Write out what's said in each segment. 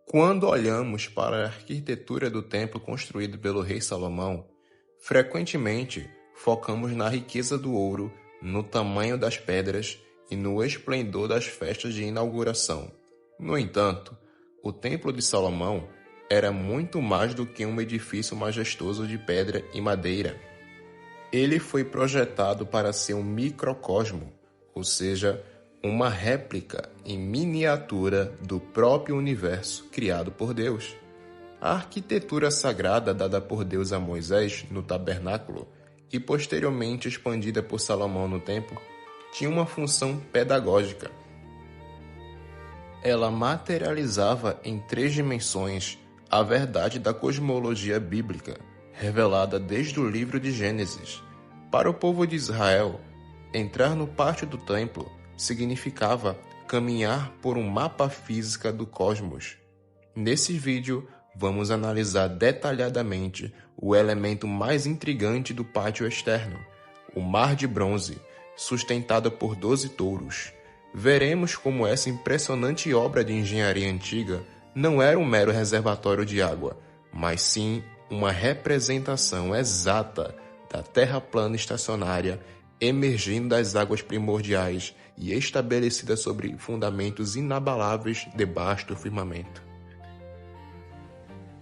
Quando olhamos para a arquitetura do templo construído pelo rei Salomão, frequentemente focamos na riqueza do ouro, no tamanho das pedras e no esplendor das festas de inauguração. No entanto, o Templo de Salomão era muito mais do que um edifício majestoso de pedra e madeira. Ele foi projetado para ser um microcosmo, ou seja, uma réplica em miniatura do próprio universo criado por Deus. A arquitetura sagrada dada por Deus a Moisés no tabernáculo e posteriormente expandida por Salomão no templo tinha uma função pedagógica. Ela materializava em 3 dimensões a verdade da cosmologia bíblica, revelada desde o livro de Gênesis. Para o povo de Israel, entrar no pátio do templo significava caminhar por um mapa físico do cosmos. Nesse vídeo, vamos analisar detalhadamente o elemento mais intrigante do pátio externo, o Mar de Bronze, sustentado por 12 touros. Veremos como essa impressionante obra de engenharia antiga não era um mero reservatório de água, mas sim uma representação exata da terra plana estacionária emergindo das águas primordiais e estabelecida sobre fundamentos inabaláveis debaixo do firmamento.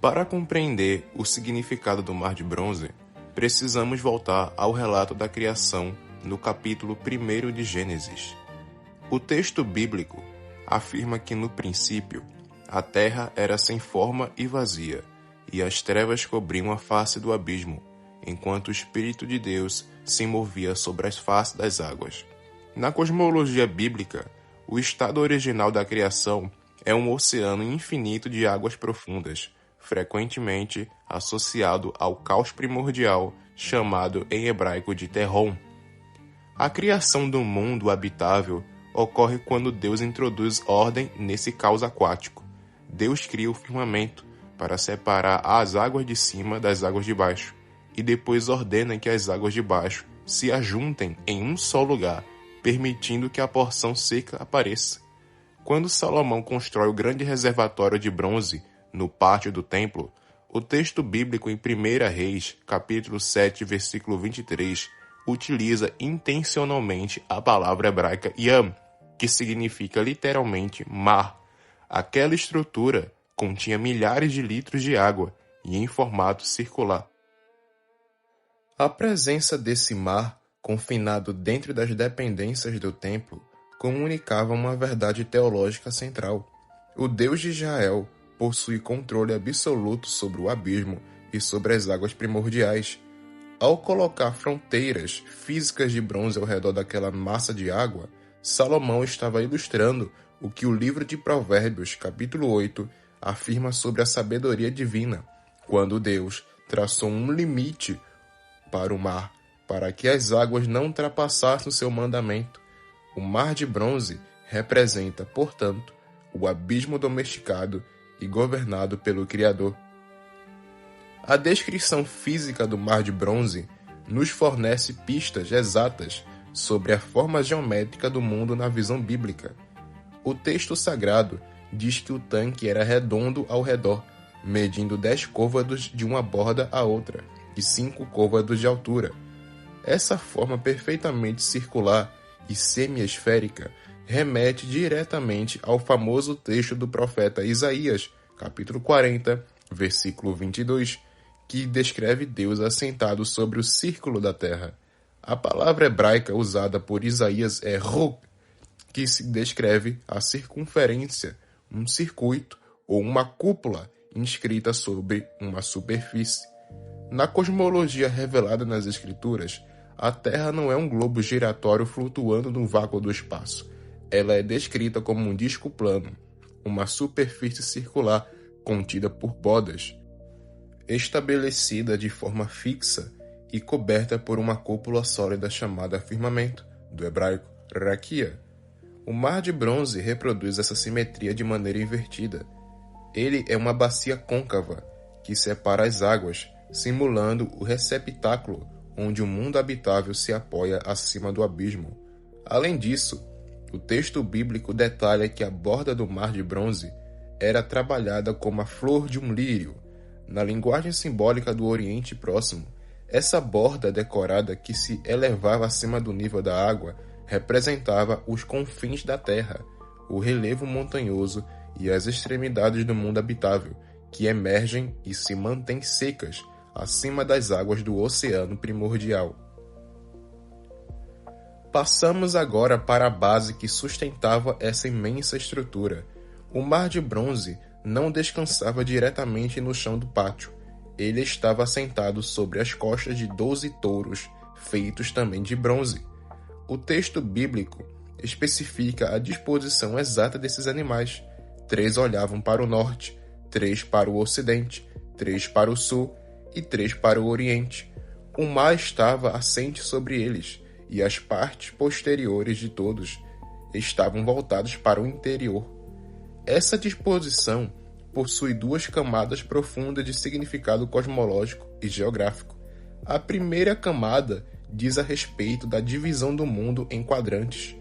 Para compreender o significado do Mar de Bronze, precisamos voltar ao relato da criação no capítulo 1 de Gênesis. O texto bíblico afirma que no princípio a terra era sem forma e vazia, e as trevas cobriam a face do abismo, enquanto o Espírito de Deus se movia sobre as faces das águas. Na cosmologia bíblica, o estado original da criação é um oceano infinito de águas profundas, frequentemente associado ao caos primordial, chamado em hebraico de Terron. A criação do mundo habitável ocorre quando Deus introduz ordem nesse caos aquático. Deus cria o firmamento para separar as águas de cima das águas de baixo, e depois ordena que as águas de baixo se ajuntem em um só lugar, permitindo que a porção seca apareça. Quando Salomão constrói o grande reservatório de bronze no pátio do templo, o texto bíblico em 1 Reis, capítulo 7, versículo 23, utiliza intencionalmente a palavra hebraica Yam, que significa literalmente mar. Aquela estrutura continha milhares de litros de água e em formato circular. A presença desse mar, confinado dentro das dependências do templo, comunicava uma verdade teológica central. O Deus de Israel possui controle absoluto sobre o abismo e sobre as águas primordiais. Ao colocar fronteiras físicas de bronze ao redor daquela massa de água, Salomão estava ilustrando o que o livro de Provérbios, capítulo 8, afirma sobre a sabedoria divina, quando Deus traçou um limite para o mar, para que as águas não ultrapassassem o seu mandamento. O Mar de Bronze representa, portanto, o abismo domesticado e governado pelo Criador. A descrição física do Mar de Bronze nos fornece pistas exatas sobre a forma geométrica do mundo na visão bíblica. O texto sagrado diz que o tanque era redondo ao redor, medindo 10 côvados de uma borda à outra e 5 côvados de altura. Essa forma perfeitamente circular e semiesférica remete diretamente ao famoso texto do profeta Isaías, capítulo 40, versículo 22, que descreve Deus assentado sobre o círculo da terra. A palavra hebraica usada por Isaías é ruch, que se descreve a circunferência, um circuito ou uma cúpula inscrita sobre uma superfície. Na cosmologia revelada nas Escrituras, a Terra não é um globo giratório flutuando no vácuo do espaço. Ela é descrita como um disco plano, uma superfície circular contida por bordas, estabelecida de forma fixa e coberta por uma cúpula sólida chamada firmamento, do hebraico raquia. O Mar de Bronze reproduz essa simetria de maneira invertida. Ele é uma bacia côncava que separa as águas, simulando o receptáculo onde o mundo habitável se apoia acima do abismo. Além disso, o texto bíblico detalha que a borda do Mar de Bronze era trabalhada como a flor de um lírio. Na linguagem simbólica do Oriente Próximo, essa borda decorada que se elevava acima do nível da água representava os confins da terra, o relevo montanhoso e as extremidades do mundo habitável, que emergem e se mantêm secas acima das águas do oceano primordial. Passamos agora para a base que sustentava essa imensa estrutura. O Mar de Bronze não descansava diretamente no chão do pátio. Ele estava assentado sobre as costas de 12 touros, feitos também de bronze. O texto bíblico especifica a disposição exata desses animais. 3 olhavam para o norte, 3 para o ocidente, 3 para o sul e 3 para o oriente. O mar estava assente sobre eles, e as partes posteriores de todos estavam voltadas para o interior. Essa disposição possui 2 camadas profundas de significado cosmológico e geográfico. A primeira camada diz a respeito da divisão do mundo em quadrantes.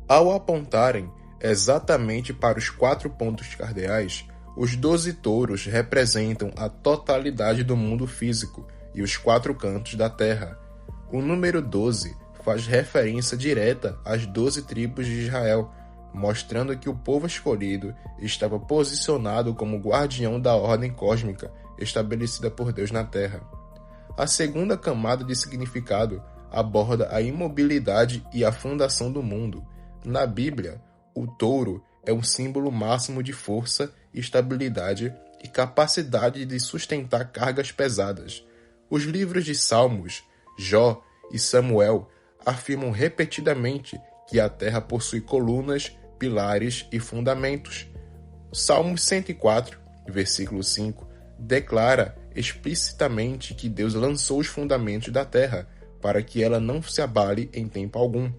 Ao apontarem exatamente para os 4 pontos cardeais, os 12 touros representam a totalidade do mundo físico e os 4 cantos da Terra. O número 12 faz referência direta às 12 tribos de Israel, mostrando que o povo escolhido estava posicionado como guardião da ordem cósmica estabelecida por Deus na Terra. A segunda camada de significado aborda a imobilidade e a fundação do mundo. Na Bíblia, o touro é um símbolo máximo de força, estabilidade e capacidade de sustentar cargas pesadas. Os livros de Salmos, Jó e Samuel afirmam repetidamente que a terra possui colunas, pilares e fundamentos. Salmo 104, versículo 5, declara explicitamente que Deus lançou os fundamentos da terra para que ela não se abale em tempo algum.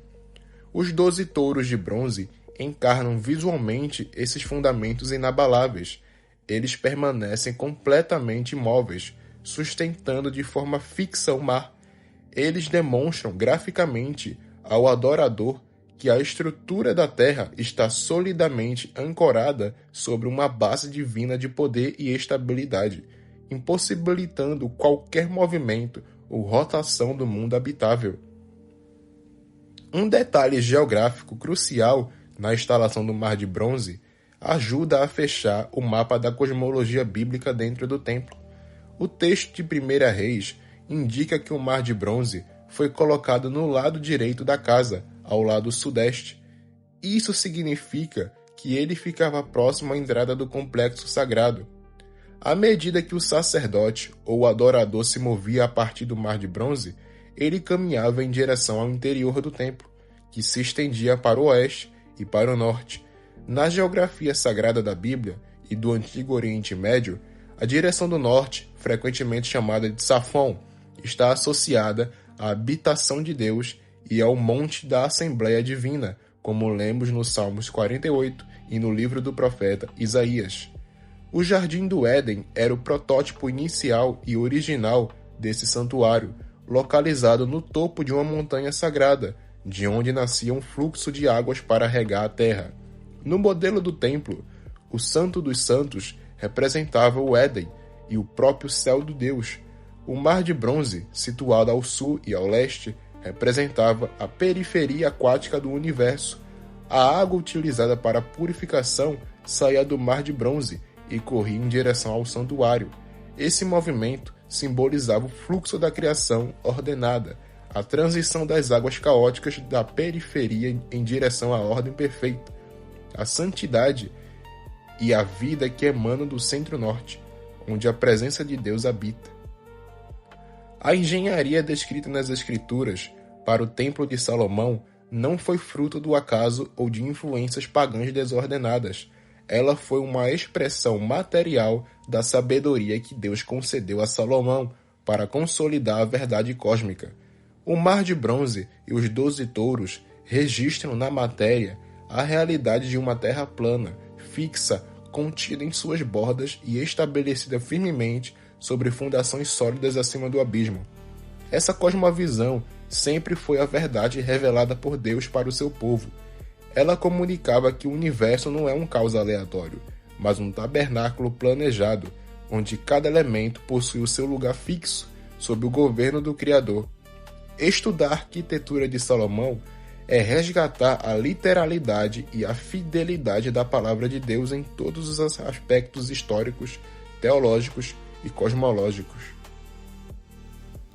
Os 12 touros de bronze encarnam visualmente esses fundamentos inabaláveis. Eles permanecem completamente imóveis, sustentando de forma fixa o mar. Eles demonstram graficamente ao adorador que a estrutura da Terra está solidamente ancorada sobre uma base divina de poder e estabilidade, impossibilitando qualquer movimento ou rotação do mundo habitável. Um detalhe geográfico crucial na instalação do Mar de Bronze ajuda a fechar o mapa da cosmologia bíblica dentro do templo. O texto de 1 Reis indica que o Mar de Bronze foi colocado no lado direito da casa, ao lado sudeste. Isso significa que ele ficava próximo à entrada do complexo sagrado. À medida que o sacerdote ou adorador se movia a partir do Mar de Bronze, ele caminhava em direção ao interior do templo, que se estendia para o oeste e para o norte. Na geografia sagrada da Bíblia e do Antigo Oriente Médio, a direção do norte, frequentemente chamada de Safon, está associada à habitação de Deus e ao monte da Assembleia Divina, como lemos nos Salmos 48 e no livro do profeta Isaías. O Jardim do Éden era o protótipo inicial e original desse santuário, localizado no topo de uma montanha sagrada, de onde nascia um fluxo de águas para regar a terra. No modelo do templo, o Santo dos Santos representava o Éden e o próprio céu do Deus. O Mar de Bronze, situado ao sul e ao leste, representava a periferia aquática do universo. A água utilizada para a purificação saía do Mar de Bronze e corria em direção ao santuário. Esse movimento simbolizava o fluxo da criação ordenada, a transição das águas caóticas da periferia em direção à ordem perfeita, a santidade e a vida que emanam do centro-norte, onde a presença de Deus habita. A engenharia descrita nas Escrituras para o Templo de Salomão não foi fruto do acaso ou de influências pagãs desordenadas. Ela foi uma expressão material da sabedoria que Deus concedeu a Salomão para consolidar a verdade cósmica. O Mar de Bronze e os 12 touros registram na matéria a realidade de uma terra plana, fixa, contida em suas bordas e estabelecida firmemente sobre fundações sólidas acima do abismo. Essa cosmovisão sempre foi a verdade revelada por Deus para o seu povo. Ela comunicava que o universo não é um caos aleatório, mas um tabernáculo planejado, onde cada elemento possui o seu lugar fixo sob o governo do Criador. Estudar a arquitetura de Salomão é resgatar a literalidade e a fidelidade da palavra de Deus em todos os aspectos históricos, teológicos e cosmológicos.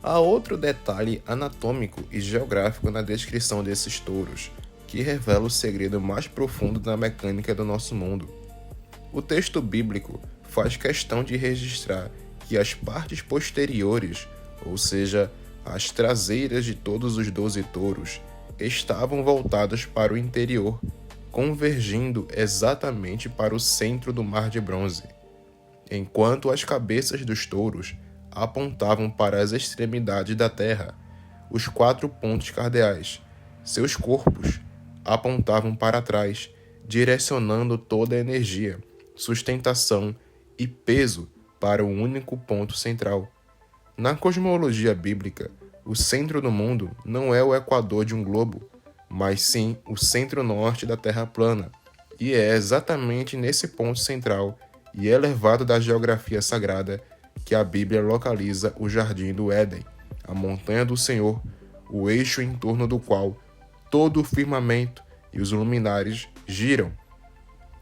Há outro detalhe anatômico e geográfico na descrição desses touros, que revela o segredo mais profundo da mecânica do nosso mundo. O texto bíblico faz questão de registrar que as partes posteriores, ou seja, as traseiras de todos os 12 touros, estavam voltadas para o interior, convergindo exatamente para o centro do Mar de Bronze, enquanto as cabeças dos touros apontavam para as extremidades da terra, os 4 pontos cardeais. Seus corpos apontavam para trás, direcionando toda a energia, sustentação e peso para o único ponto central. Na cosmologia bíblica, o centro do mundo não é o equador de um globo, mas sim o centro-norte da Terra plana, e é exatamente nesse ponto central e elevado da geografia sagrada que a Bíblia localiza o Jardim do Éden, a montanha do Senhor, o eixo em torno do qual todo o firmamento e os luminares giram.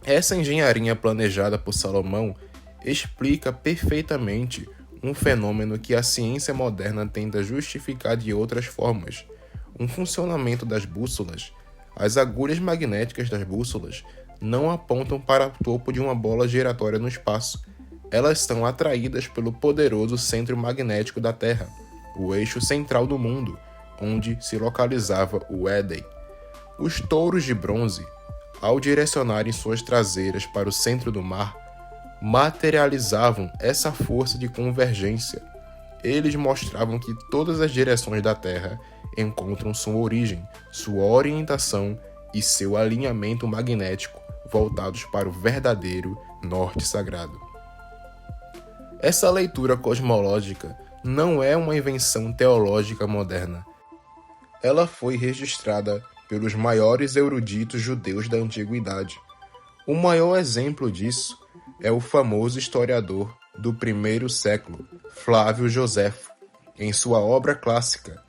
Essa engenharia planejada por Salomão explica perfeitamente um fenômeno que a ciência moderna tenta justificar de outras formas: um funcionamento das bússolas. As agulhas magnéticas das bússolas não apontam para o topo de uma bola giratória no espaço. Elas são atraídas pelo poderoso centro magnético da Terra, o eixo central do mundo, onde se localizava o Éden. Os touros de bronze, ao direcionarem suas traseiras para o centro do mar, materializavam essa força de convergência. Eles mostravam que todas as direções da Terra encontram sua origem, sua orientação e seu alinhamento magnético voltados para o verdadeiro norte sagrado. Essa leitura cosmológica não é uma invenção teológica moderna. Ela foi registrada pelos maiores eruditos judeus da antiguidade. O maior exemplo disso é o famoso historiador do primeiro século, Flávio Joséfo, em sua obra clássica,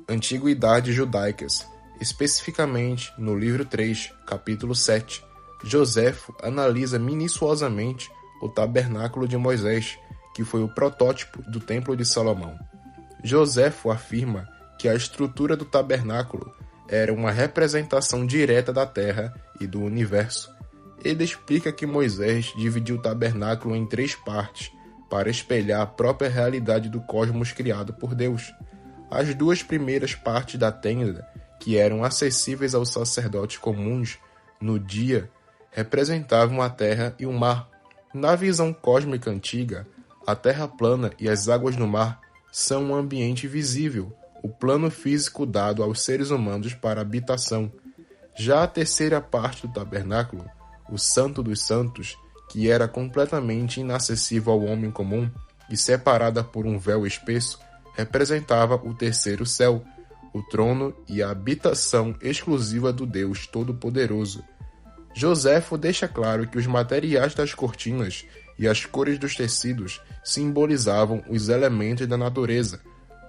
Antiguidades Judaicas, especificamente no livro 3, capítulo 7. Joséfo analisa minuciosamente o tabernáculo de Moisés, que foi o protótipo do Templo de Salomão. Joséfo afirma que a estrutura do tabernáculo era uma representação direta da terra e do universo. Ele explica que Moisés dividiu o tabernáculo em 3 partes, para espelhar a própria realidade do cosmos criado por Deus. As 2 primeiras partes da tenda, que eram acessíveis aos sacerdotes comuns no dia, representavam a terra e o mar. Na visão cósmica antiga, a terra plana e as águas do mar são um ambiente visível, o plano físico dado aos seres humanos para habitação. Já a terceira parte do tabernáculo, o Santo dos Santos, que era completamente inacessível ao homem comum e separada por um véu espesso, representava o terceiro céu, o trono e a habitação exclusiva do Deus Todo-Poderoso. Joséfo deixa claro que os materiais das cortinas e as cores dos tecidos simbolizavam os elementos da natureza.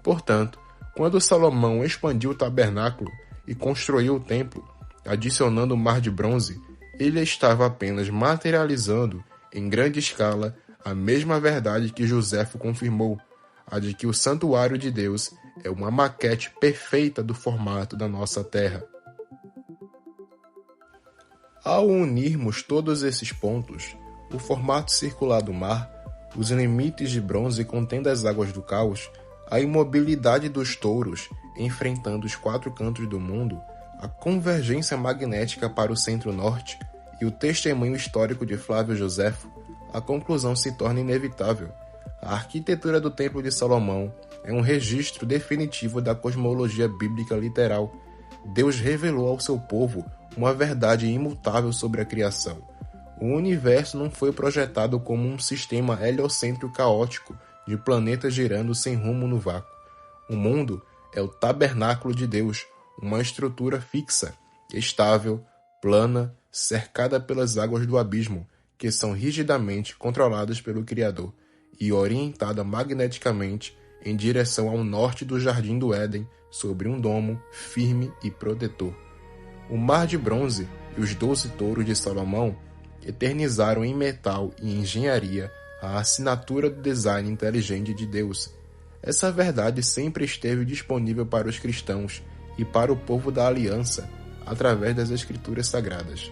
Portanto, quando Salomão expandiu o tabernáculo e construiu o templo, adicionando o Mar de Bronze, ele estava apenas materializando, em grande escala, a mesma verdade que Joséfo confirmou, a de que o santuário de Deus é uma maquete perfeita do formato da nossa terra. Ao unirmos todos esses pontos, o formato circular do mar, os limites de bronze contendo as águas do caos, a imobilidade dos touros enfrentando os 4 cantos do mundo, a convergência magnética para o centro-norte e o testemunho histórico de Flávio Joséfo, a conclusão se torna inevitável. A arquitetura do Templo de Salomão é um registro definitivo da cosmologia bíblica literal. Deus revelou ao seu povo uma verdade imutável sobre a criação. O universo não foi projetado como um sistema heliocêntrico caótico de planetas girando sem rumo no vácuo. O mundo é o tabernáculo de Deus, uma estrutura fixa, estável, plana, cercada pelas águas do abismo, que são rigidamente controladas pelo Criador, e orientada magneticamente em direção ao norte do Jardim do Éden, sobre um domo firme e protetor. O Mar de Bronze e os 12 touros de Salomão eternizaram em metal e engenharia a assinatura do design inteligente de Deus. Essa verdade sempre esteve disponível para os cristãos e para o povo da aliança, através das Escrituras Sagradas.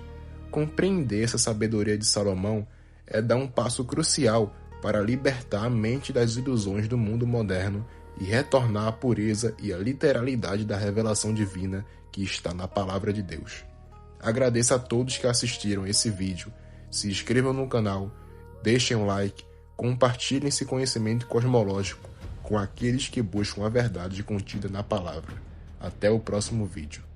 Compreender essa sabedoria de Salomão é dar um passo crucial para libertar a mente das ilusões do mundo moderno e retornar à pureza e à literalidade da revelação divina que está na Palavra de Deus. Agradeço a todos que assistiram esse vídeo. Se inscrevam no canal, deixem um like, compartilhem esse conhecimento cosmológico com aqueles que buscam a verdade contida na Palavra. Até o próximo vídeo.